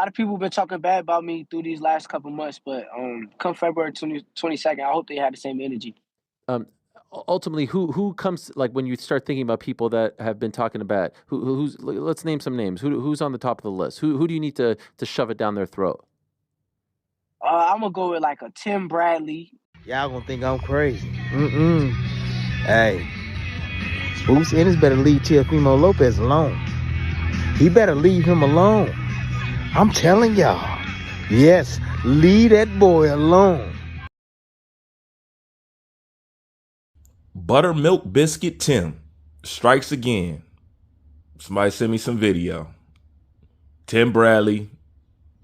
lot of people been talking bad about me through these last couple months, but come February 22nd, I hope they had the same energy. Um, Ultimately, who comes, like, when you start thinking about people that have been talking about, who's, let's name some names. Who's on the top of the list? Who do you need to shove it down their throat? I'm gonna go with like a Tim Bradley. Y'all gonna think I'm crazy. Hey, Boots Ennis better leave Teofimo Lopez alone. He better leave him alone. I'm telling y'all. Yes, leave that boy alone. Buttermilk Biscuit Tim strikes again. Somebody send me some video. Tim Bradley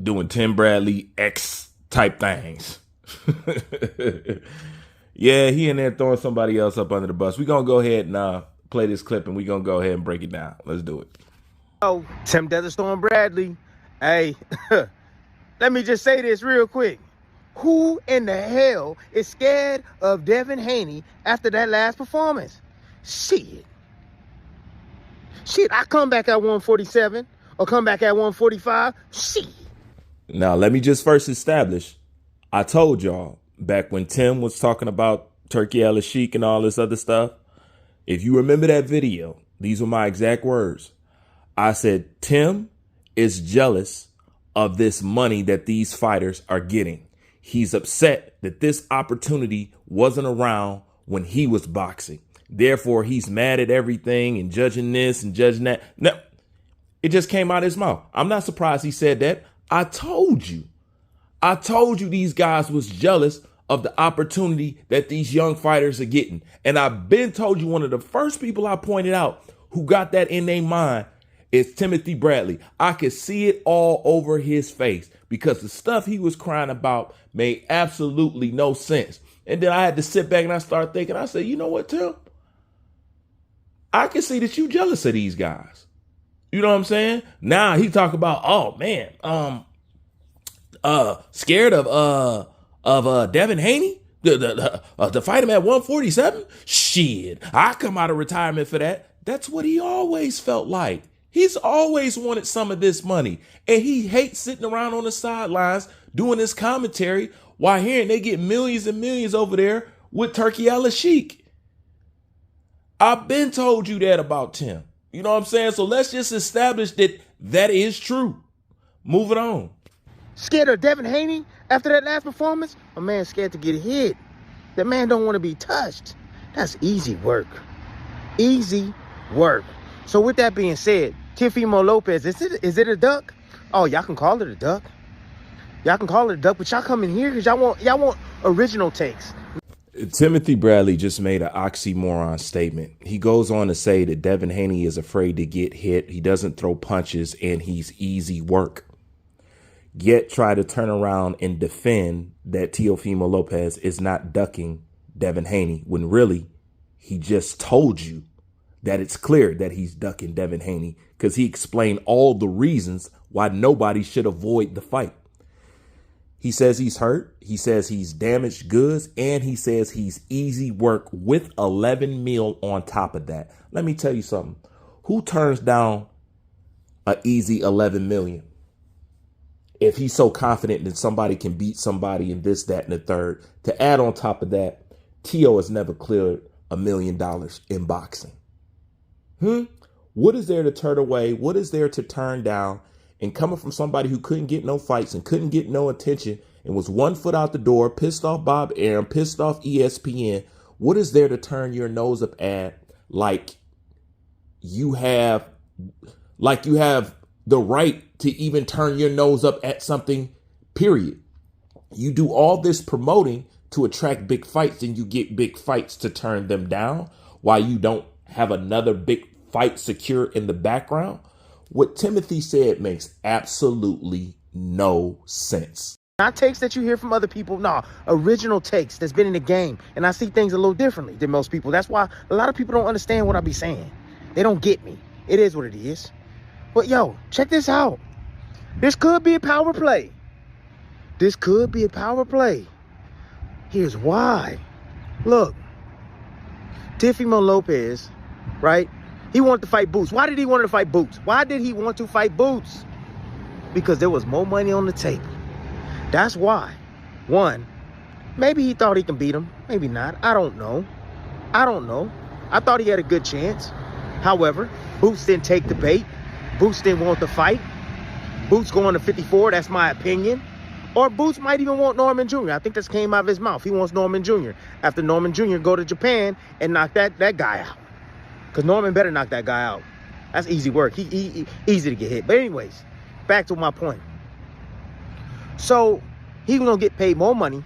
doing Tim Bradley X type things. Yeah, he in there throwing somebody else up under the bus. We're going to go ahead and play this clip, and we're going to go ahead and break it down. Let's do it. Oh, Tim Desert Storm Bradley. Hey, let me just say this real quick. Who in the hell is scared of Devin Haney after that last performance? Shit, I come back at 147 or come back at 145. Shit. Now, let me just first establish, I told y'all back when Tim was talking about Turkey Al Sheik and all this other stuff, if you remember that video, these were my exact words. I said, Tim is jealous of this money that these fighters are getting. He's upset that this opportunity wasn't around when he was boxing. Therefore, he's mad at everything and judging this and judging that. No, it just came out of his mouth. I'm not surprised he said that. I told you these guys was jealous of the opportunity that these young fighters are getting. And I've been told you one of the first people I pointed out who got that in their mind is Timothy Bradley. I could see it all over his face because the stuff he was crying about made absolutely no sense. And then I had to sit back and I started thinking, I said, you know what, Tim? I can see that you jealous of these guys. You know what I'm saying? Now he talk about, oh man, scared of Devin Haney to fight him at 147. Shit, I come out of retirement for that. That's what he always felt like. He's always wanted some of this money, and he hates sitting around on the sidelines doing this commentary while hearing they get millions and millions over there with Turkey Al Sheik. I've been told you that about Tim. You know what I'm saying? So let's just establish that that is true. Moving on. Scared of Devin Haney after that last performance? A man scared to get hit. That man don't want to be touched. That's easy work. Easy work. So with that being said, Teofimo Lopez, is it a duck? Oh, y'all can call it a duck. Y'all can call it a duck, but y'all come in here because y'all want original takes. Timothy Bradley just made an oxymoron statement. He goes on to say that Devin Haney is afraid to get hit. He doesn't throw punches and he's easy work. Yet try to turn around and defend that Teofimo Lopez is not ducking Devin Haney when really he just told you that it's clear that he's ducking Devin Haney because he explained all the reasons why nobody should avoid the fight. He says he's hurt. He says he's damaged goods, and he says he's easy work with 11 mil on top of that. Let me tell you something. Who turns down an easy 11 million? If he's so confident that somebody can beat somebody in this, that, and the third. To add on top of that, Tio has never cleared $1 million in boxing. What is there to turn away? What is there to turn down? And coming from somebody who couldn't get no fights and couldn't get no attention and was 1 foot out the door, pissed off Bob Arum, pissed off ESPN, what is there to turn your nose up at like you have the right to even turn your nose up at something, period. You do all this promoting to attract big fights and you get big fights to turn them down while you don't have another big fight secure in the background. What Timothy said makes absolutely no sense. Not takes that you hear from other people. No, original takes that's been in the game. And I see things a little differently than most people. That's why a lot of people don't understand what I be saying. They don't get me. It is what it is. But yo, check this out. This could be a power play. This could be a power play. Here's why. Look, Teofimo Lopez, right? He wanted to fight Boots. Why did he want to fight Boots? Why did he want to fight Boots? because there was more money on the table. That's why. One, maybe he thought he can beat him. Maybe not. I don't know. I thought he had a good chance. However, Boots didn't take the bait. Boots didn't want the fight. Boots going to 54, that's my opinion. Or Boots might even want Norman Jr. I think this came out of his mouth. He wants Norman Jr. After Norman Jr. go to Japan and knock that guy out. Because Norman better knock that guy out. That's easy work. He easy to get hit. But anyways, back to my point. So he was going to get paid more money.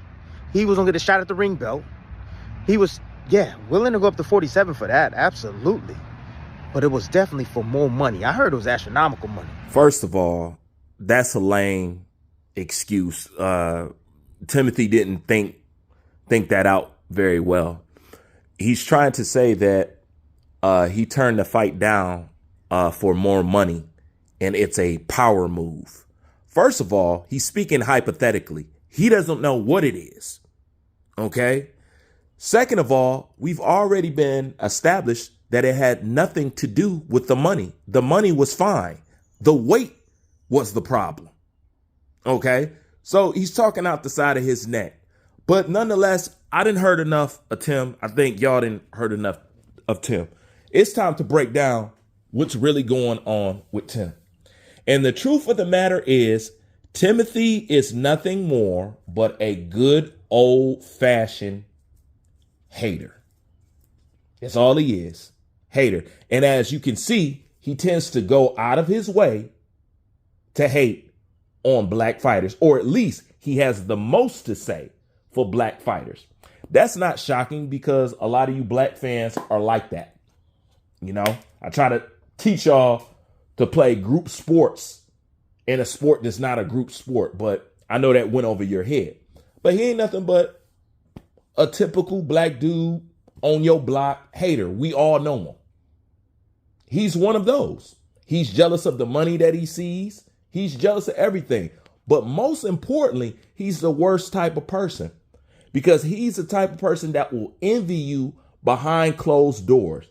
He was going to get a shot at the ring belt. He was, willing to go up to 47 for that. Absolutely. But it was definitely for more money. I heard it was astronomical money. First of all, that's a lame excuse. Timothy didn't think that out very well. He's trying to say that he turned the fight down for more money, and it's a power move. First of all, he's speaking hypothetically. He doesn't know what it is. Okay? Second of all, we've already been established that it had nothing to do with the money. The money was fine. The weight was the problem. Okay? So he's talking out the side of his neck. But nonetheless, I didn't heard enough of Tim. I think y'all didn't heard enough of Tim. It's time to break down what's really going on with Tim. And the truth of the matter is, Timothy is nothing more but a good old-fashioned hater. That's all he is. Hater. And as you can see, he tends to go out of his way to hate on black fighters, or at least he has the most to say for black fighters. That's not shocking because a lot of you black fans are like that. You know, I try to teach y'all to play group sports in a sport that's not a group sport, but I know that went over your head. But he ain't nothing but a typical black dude on your block hater. We all know him. He's one of those. He's jealous of the money that he sees. He's jealous of everything. But most importantly, he's the worst type of person because he's the type of person that will envy you behind closed doors.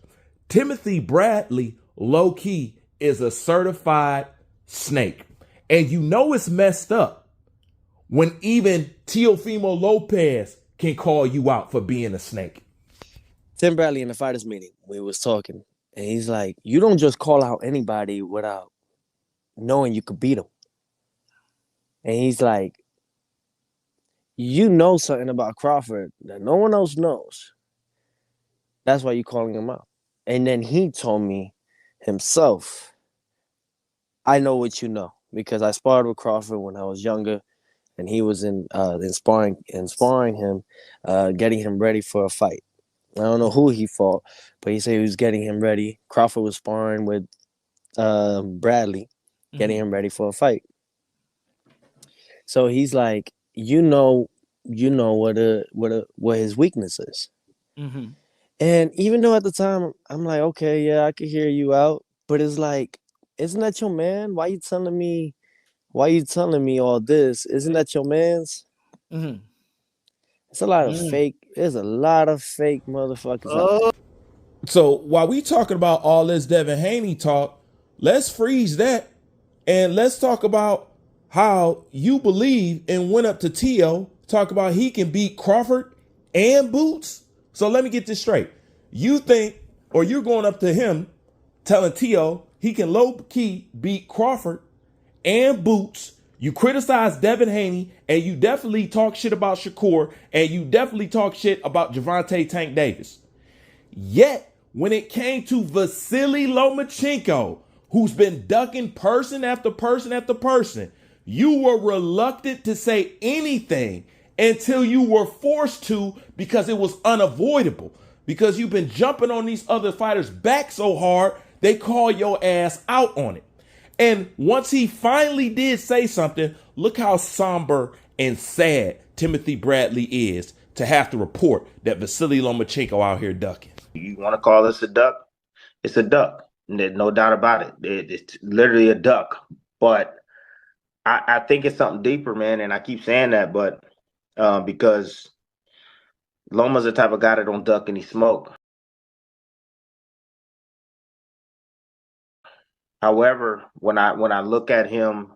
Timothy Bradley, low key, is a certified snake. And you know it's messed up when even Teofimo Lopez can call you out for being a snake. Tim Bradley in the fighters meeting, we was talking, and he's like, you don't just call out anybody without knowing you could beat them. And he's like, you know something about Crawford that no one else knows. That's why you're calling him out. And then he told me himself, I know what you know, because I sparred with Crawford when I was younger, and he was inspiring him, getting him ready for a fight. I don't know who he fought, but he said he was getting him ready. Crawford was sparring with Bradley, getting him ready for a fight. So he's like, you know what his weakness is. Mm-hmm. And even though at the time I'm like, okay, yeah, I could hear you out, but it's like, isn't that your man? Why you telling me all this? Isn't that your man's? Mm-hmm. It's a lot of fake. There's a lot of fake motherfuckers out there. So while we talking about all this Devin Haney talk, let's freeze that and let's talk about how you believe and went up to Tio, talk about he can beat Crawford and Boots. So let me get this straight. You think, or you're going up to him telling Tio he can low-key beat Crawford and Boots. You criticize Devin Haney, and you definitely talk shit about Shakur, and you definitely talk shit about Gervonta Tank Davis. Yet, when it came to Vasily Lomachenko, who's been ducking person after person after person, you were reluctant to say anything until you were forced to because it was unavoidable. Because you've been jumping on these other fighters' back so hard, they call your ass out on it. And once he finally did say something, look how somber and sad Timothy Bradley is to have to report that Vasily Lomachenko out here ducking. You want to call this a duck? It's a duck. There's no doubt about it. It's literally a duck. But I think it's something deeper, man. And I keep saying that, but because Loma's the type of guy that don't duck any smoke. However, when I look at him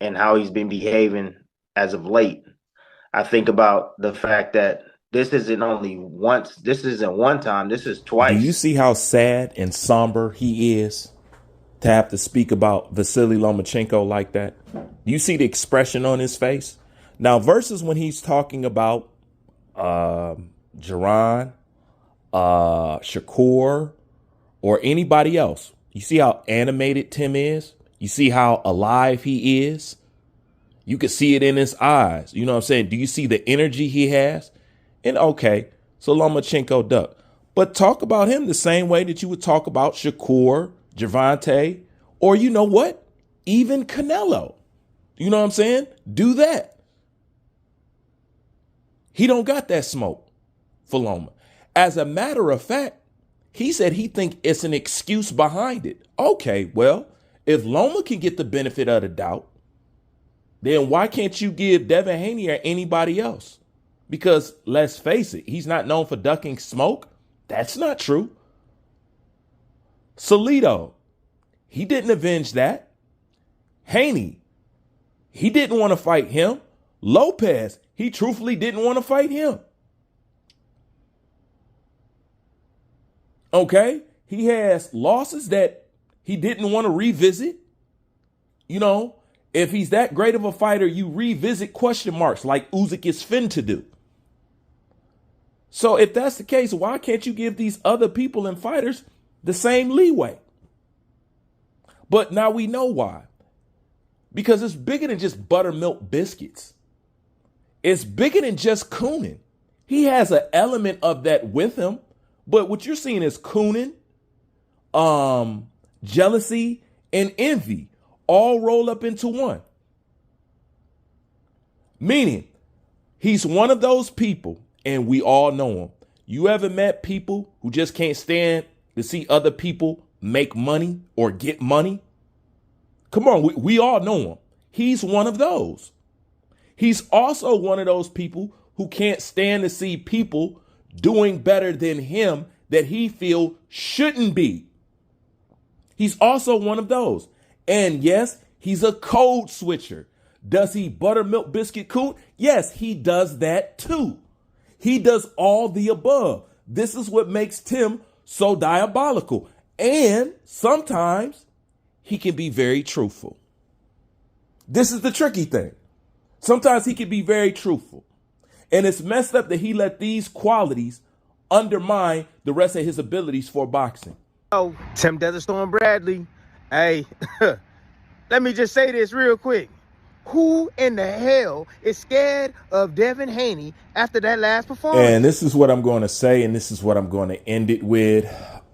and how he's been behaving as of late, I think about the fact that this isn't one time, this is Do you twice. see how sad and somber he is to have to speak about Vasily Lomachenko like that? Do you see the expression on his face? Now, versus when he's talking about Jaron, Shakur, or anybody else. You see how animated Tim is? You see how alive he is? You can see it in his eyes. You know what I'm saying? Do you see the energy he has? And okay, so Lomachenko duck. But talk about him the same way that you would talk about Shakur, Javante, or you know what? Even Canelo. You know what I'm saying? Do that. He don't got that smoke for Loma. As a matter of fact, he said he think it's an excuse behind it. Okay, well, if Loma can get the benefit of the doubt, then why can't you give Devin Haney or anybody else? Because let's face it, he's not known for ducking smoke. That's not true. Salido, he didn't avenge that. Haney, he didn't want to fight him. Lopez, he truthfully didn't want to fight him. Okay, he has losses that he didn't want to revisit. You know, if he's that great of a fighter, you revisit question marks like Usyk is fin to do. So if that's the case, why can't you give these other people and fighters the same leeway? But now we know why. Because it's bigger than just Buttermilk biscuits. It's bigger than just cooning. He has an element of that with him. But what you're seeing is cooning, jealousy, and envy all roll up into one. Meaning, he's one of those people, and we all know him. You ever met people who just can't stand to see other people make money or get money? Come on, we all know him. He's one of those. He's also one of those people who can't stand to see people doing better than him that he feel shouldn't be. He's also one of those. And yes, he's a code switcher. Does he buttermilk biscuit coon? Yes, he does that too. He does all the above. This is what makes Tim so diabolical. And sometimes he can be very truthful. This is the tricky thing. Sometimes he can be very truthful. And it's messed up that he let these qualities undermine the rest of his abilities for boxing. Oh, Tim Desert Storm Bradley. Hey, let me just say this real quick. Who in the hell is scared of Devin Haney after that last performance? And this is what I'm going to say, and this is what I'm going to end it with.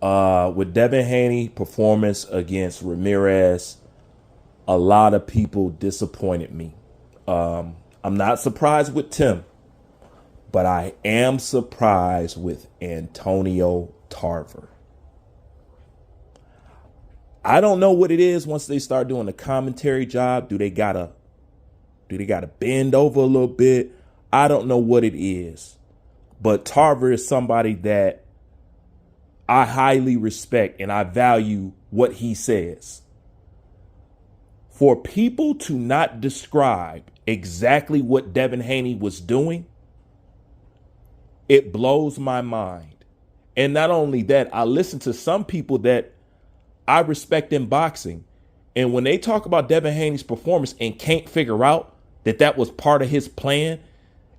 With Devin Haney performance against Ramirez, a lot of people disappointed me. I'm not surprised with Tim, but I am surprised with Antonio Tarver. I don't know what it is once they start doing the commentary job. Do they gotta bend over a little bit? I don't know what it is. But Tarver is somebody that I highly respect and I value what he says. For people to not describe exactly what Devin Haney was doing, it blows my mind. And not only that, I listen to some people that I respect in boxing. And when they talk about Devin Haney's performance and can't figure out that that was part of his plan,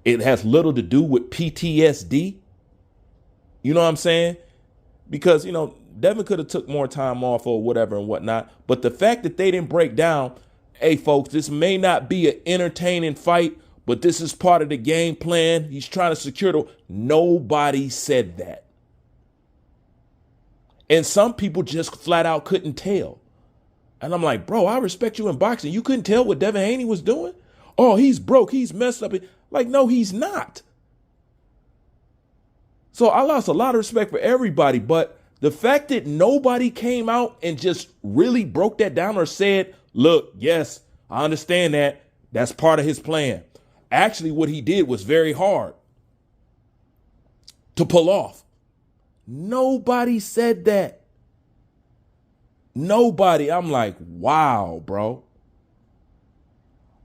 it has little to do with PTSD. You know what I'm saying? Because, you know, Devin could have took more time off or whatever and whatnot. But the fact that they didn't break down, hey, folks, this may not be an entertaining fight, but this is part of the game plan. He's trying to secure the... Nobody said that. And some people just flat out couldn't tell. And I'm like, bro, I respect you in boxing. You couldn't tell what Devin Haney was doing? Oh, he's broke. He's messed up. Like, no, he's not. So I lost a lot of respect for everybody. But the fact that nobody came out and just really broke that down or said, look, yes, I understand that. That's part of his plan. Actually, what he did was very hard to pull off. Nobody said that. Nobody. I'm like, wow, bro.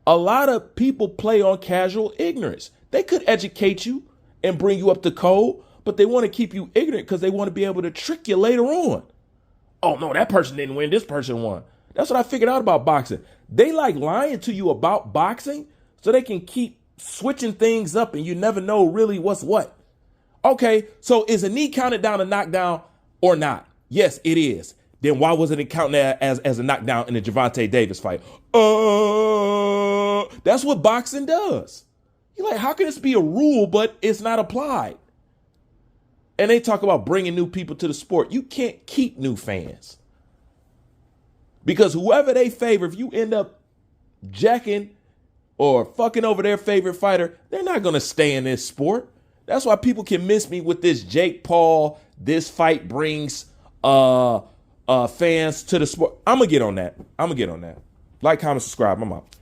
A lot of people play on casual ignorance. They could educate you and bring you up to code, but they want to keep you ignorant because they want to be able to trick you later on. Oh, no, that person didn't win. This person won. That's what I figured out about boxing. They like lying to you about boxing so they can keep switching things up and you never know really what's what. Okay, so is a knee counted down a knockdown or not? Yes, it is. Then why wasn't it counted as a knockdown in the Gervonta Davis fight? That's what boxing does. You're like, how can this be a rule, but it's not applied? And they talk about bringing new people to the sport. You can't keep new fans. Because whoever they favor, if you end up jacking or fucking over their favorite fighter, they're not going to stay in this sport. That's why people can miss me with this Jake Paul, this fight brings fans to the sport. I'm going to get on that. Like, comment, subscribe. I'm out.